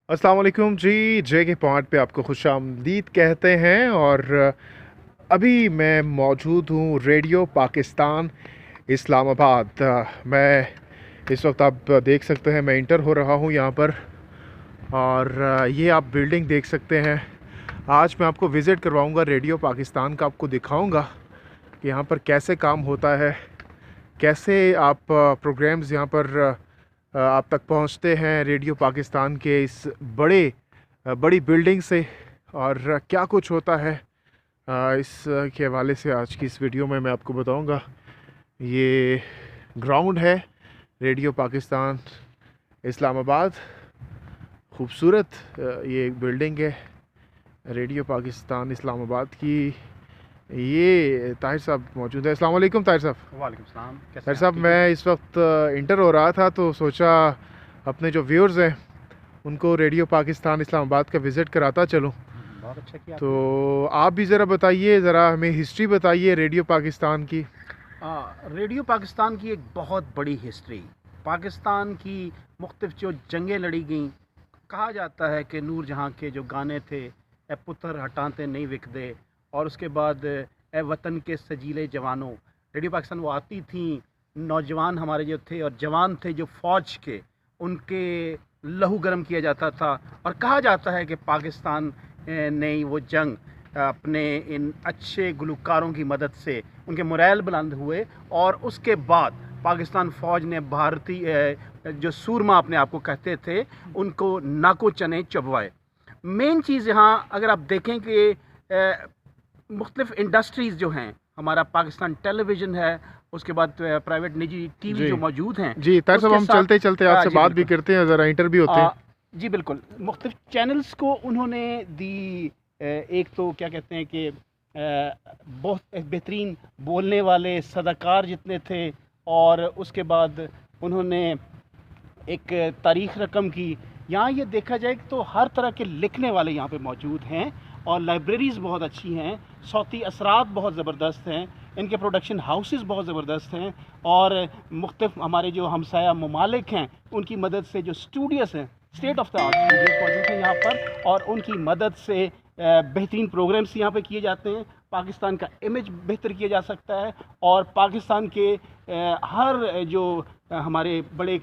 अस्सलाम वालेकुम जी। जे के पॉइंट पे आपको खुशामदीद कहते हैं। और अभी मैं मौजूद हूँ रेडियो पाकिस्तान इस्लामाबाद। मैं इस वक्त आप देख सकते हैं मैं इंटर हो रहा हूँ यहाँ पर। और ये आप बिल्डिंग देख सकते हैं। आज मैं आपको विज़िट करवाऊँगा रेडियो पाकिस्तान का, आपको दिखाऊँगा कि यहाँ पर कैसे काम होता है, कैसे आप प्रोग्राम्स यहाँ पर आप तक पहुँचते हैं रेडियो पाकिस्तान के इस बड़ी बिल्डिंग से। और क्या कुछ होता है इस के हवाले से आज की इस वीडियो में मैं आपको बताऊंगा। ये ग्राउंड है रेडियो पाकिस्तान इस्लामाबाद। खूबसूरत ये एक बिल्डिंग है रेडियो पाकिस्तान इस्लामाबाद की। ये ताहिर साहब मौजूद है। अस्सलाम वालेकुम ताहिर साहब। वालेकुम सलाम। कैसे ताहिर हैं आप? साहब, ठीक हैं? मैं इस वक्त इंटर हो रहा था तो सोचा अपने जो व्यूअर्स हैं उनको रेडियो पाकिस्तान इस्लामाबाद का विज़िट कराता चलूं। बहुत अच्छा किया तो आपने। आप भी ज़रा बताइए, ज़रा हमें हिस्ट्री बताइए रेडियो पाकिस्तान की। रेडियो पाकिस्तान की एक बहुत बड़ी हिस्ट्री, पाकिस्तान की मुख्तलिफ जो जंगें लड़ी गईं। कहा जाता है कि नूर जहाँ के जो गाने थे, ए पुत्र हटाते नहीं विकदे, और उसके बाद ए वतन के सजीले जवानों, रेडियो पाकिस्तान वो आती थी। नौजवान हमारे जो थे और जवान थे जो फ़ौज के, उनके लहू गर्म किया जाता था। और कहा जाता है कि पाकिस्तान ने वो जंग अपने इन अच्छे गुलकारों की मदद से उनके मोरल बुलंद हुए, और उसके बाद पाकिस्तान फ़ौज ने भारतीय जो सूरमा अपने आप को कहते थे, उनको नाको चने चबवाए। मेन चीज़ यहाँ अगर आप देखें कि मुख्तलिफ इंडस्ट्रीज़ जो हैं, हमारा पाकिस्तान टेलीविज़न है, उसके बाद प्राइवेट निजी टीवी जी जो मौजूद हैं, जी ताहिर साहब, उसके हम साथ चलते चलते आपसे जी बात भी बिल्कुल। करते हैं, ज़रा इंटर भी होते हैं। आ, जी बिल्कुल, मुख्तलिफ चैनल्स को उन्होंने दी। एक तो क्या कहते हैं कि बहुत एक बेहतरीन बोलने वाले सदाकार जितने थे, और उसके बाद उन्होंने एक तारीख़ रकम की। यहाँ ये देखा जाए तो हर तरह के लिखने वाले यहाँ पे मौजूद हैं, और लाइब्रेरीज़ बहुत अच्छी हैं, सौती असरात बहुत ज़बरदस्त हैं, इनके प्रोडक्शन हाउसेस बहुत ज़बरदस्त हैं, और मुख्तलिफ हमारे जो हमसाया ममालिक हैं उनकी मदद से जो स्टूडियोज़ हैं, state of the art Studios मौजूद हैं यहाँ पर, और उनकी मदद से बेहतरीन प्रोग्राम्स यहाँ पे किए जाते हैं। पाकिस्तान का इमेज बेहतर किया जा सकता है, और पाकिस्तान के हर जो हमारे बड़े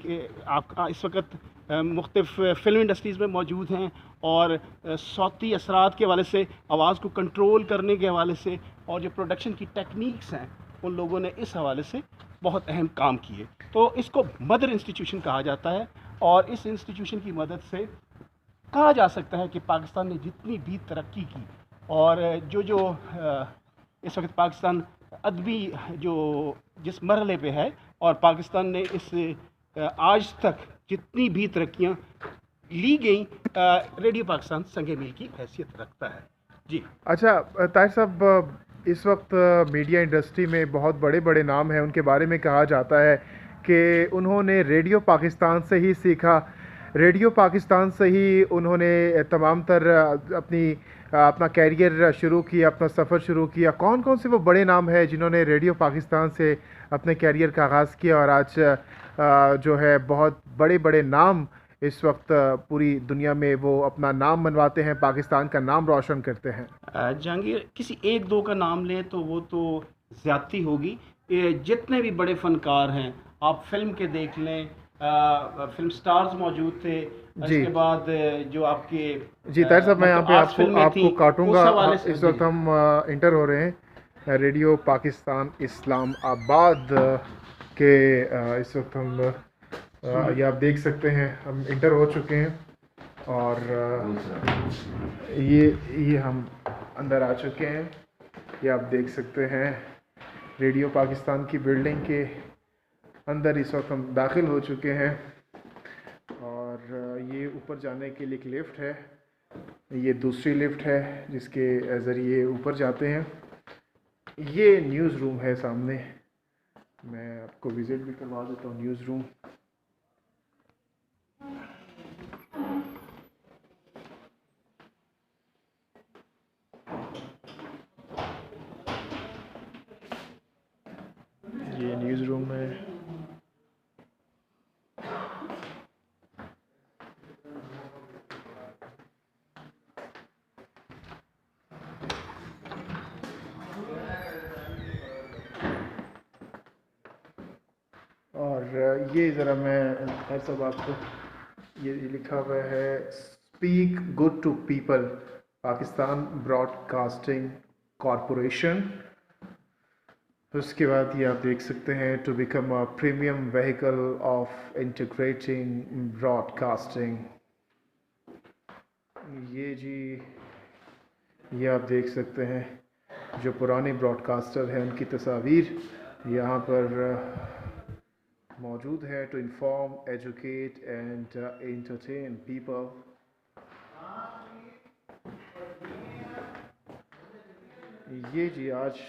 आप इस वक्त मुख्तलिफ फ़िल्म इंडस्ट्रीज़ में मौजूद हैं, और सौती असरात के हवाले से, आवाज़ को कंट्रोल करने के हवाले से, और जो प्रोडक्शन की टेक्निक्स हैं, उन लोगों ने इस हवाले से बहुत अहम काम किए। तो इसको मदर इंस्टीट्यूशन कहा जाता है, और इस इंस्टीट्यूशन की मदद से कहा जा सकता है कि पाकिस्तान ने जितनी भी तरक्की की, और जो जो इस वक्त पाकिस्तान अदबी जो जिस मरहले पे है, और पाकिस्तान ने इस आज तक जितनी भी तरक्कियां ली गई, रेडियो पाकिस्तान संगे मील की हैसियत रखता है। जी। अच्छा ताहिर साहब, इस वक्त मीडिया इंडस्ट्री में बहुत बड़े बड़े नाम हैं, उनके बारे में कहा जाता है कि उन्होंने रेडियो पाकिस्तान से ही सीखा, रेडियो पाकिस्तान से ही उन्होंने तमाम तर अपना कैरियर शुरू किया, अपना सफ़र शुरू किया। कौन कौन से वो बड़े नाम हैं जिन्होंने रेडियो पाकिस्तान से अपने कैरियर का आगाज़ किया और आज जो है बहुत बड़े बड़े नाम इस वक्त पूरी दुनिया में वो अपना नाम मनवाते हैं, पाकिस्तान का नाम रोशन करते हैं? जहांगीर, किसी एक दो का नाम लें तो वो तो ज़्यादती होगी। ये जितने भी बड़े फनकार हैं, आप फिल्म के देख लें, फिल्म स्टार्स मौजूद थे। जी इसके बाद जो आपके जी ताहिर साहब, मैं यहाँ मतलब पे आर्ट्स आपको फिल्में आपको थी, काटूंगा। उस हवाले से इस जी। वक्त हम इंटर हो रहे हैं रेडियो पाकिस्तान इस्लामाबाद के इस वक्त हम ये आप देख सकते हैं हम इंटर हो चुके हैं। और ये हम अंदर आ चुके हैं। ये आप देख सकते हैं रेडियो पाकिस्तान की बिल्डिंग के अंदर इस वक्त हम दाखिल हो चुके हैं। और ये ऊपर जाने के लिए एक लिफ्ट है, ये दूसरी लिफ्ट है जिसके ज़रिए ऊपर जाते हैं। ये न्यूज़ रूम है सामने, मैं आपको विज़िट भी करवा देता हूँ न्यूज़ रूम। ये न्यूज़ रूम है। یہ ذرا میں خیر صاحب آپ کو یہ لکھا ہوا ہے speak good to people Pakistan broadcasting corporation. اس کے بعد یہ آپ دیکھ سکتے ہیں to become a premium vehicle of integrating broadcasting. یہ جی یہ آپ دیکھ سکتے ہیں جو پرانے براڈ کاسٹر ہیں ان کی تصاویر یہاں پر موجود ہے. To inform educate and entertain people. یہ جی آج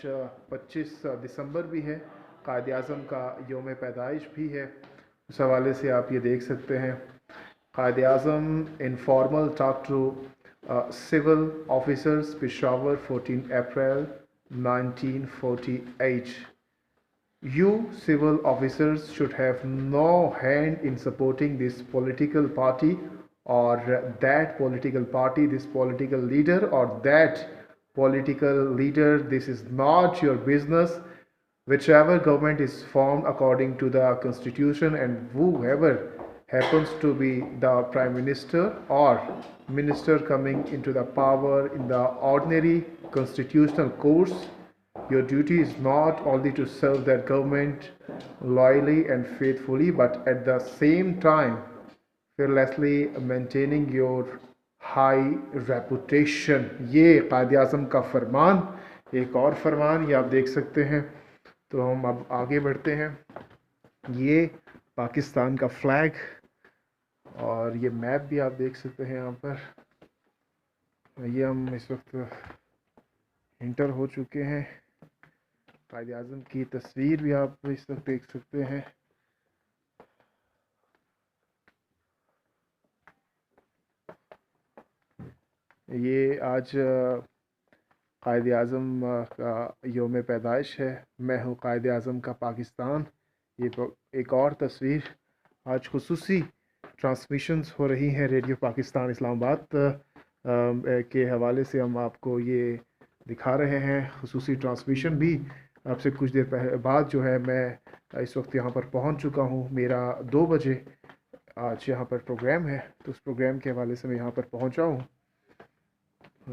25 دسمبر بھی ہے, قائد اعظم کا یوم پیدائش بھی ہے. اس حوالے سے آپ یہ دیکھ سکتے ہیں Quaid Azam informal talk to civil officers, Peshawar, 14 April 1948. You civil officers should have no hand in supporting this political party or that political party, this political leader or that political leader. This is not your business. Whichever government is formed according to the constitution and whoever happens to be the prime minister or minister coming into the power in the ordinary constitutional course, your duty is not only to serve that government loyally and faithfully, but at the same time fearlessly maintaining your high reputation. یہ قائد اعظم کا فرمان. ایک اور فرمان یہ آپ دیکھ سکتے ہیں. تو ہم اب آگے بڑھتے ہیں. یہ پاکستان کا فلیگ اور یہ میپ بھی آپ دیکھ سکتے ہیں یہاں پر. یہ ہم اس وقت انٹر ہو چکے ہیں. قائد اعظم کی تصویر بھی آپ اس وقت دیکھ سکتے ہیں. یہ آج قائد اعظم کا یوم پیدائش ہے. میں ہوں قائد اعظم کا پاکستان. یہ ایک اور تصویر. آج خصوصی ٹرانسمیشنز ہو رہی ہیں ریڈیو پاکستان اسلام آباد کے حوالے سے. ہم آپ کو یہ دکھا رہے ہیں خصوصی ٹرانسمیشن بھی. آپ سے کچھ دیر بعد جو ہے میں اس وقت یہاں پر پہنچ چکا ہوں. میرا 2 بجے آج یہاں پر پروگرام ہے, تو اس پروگرام کے حوالے سے میں یہاں پر پہنچا ہوں.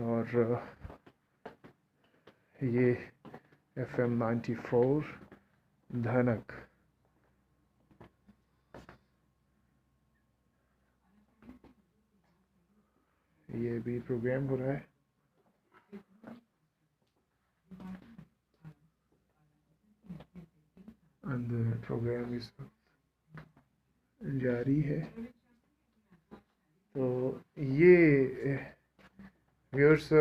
اور یہ FM 94 دھنک. یہ بھی پروگرام ہو رہا ہے. اندر پروگرام اس وقت جاری ہے. تو یہ ویورز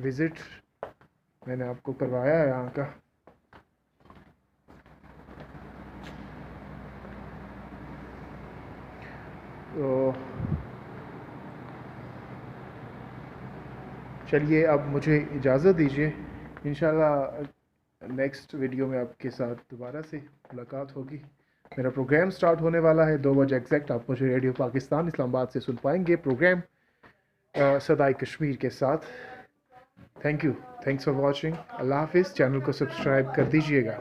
وزٹ میں نے آپ کو کروایا ہے یہاں کا. تو چلیے اب مجھے اجازت دیجیے. انشاءاللہ نیکسٹ ویڈیو میں آپ کے ساتھ دوبارہ سے ملاقات ہوگی. میرا پروگرام سٹارٹ ہونے والا ہے 2 بجے ایگزیکٹ. آپ مجھے ریڈیو پاکستان اسلام آباد سے سن پائیں گے پروگرام صدائے کشمیر کے ساتھ. Thank you. Thanks for watching. اللہ حافظ. چینل کو سبسکرائب کر دیجیے گا.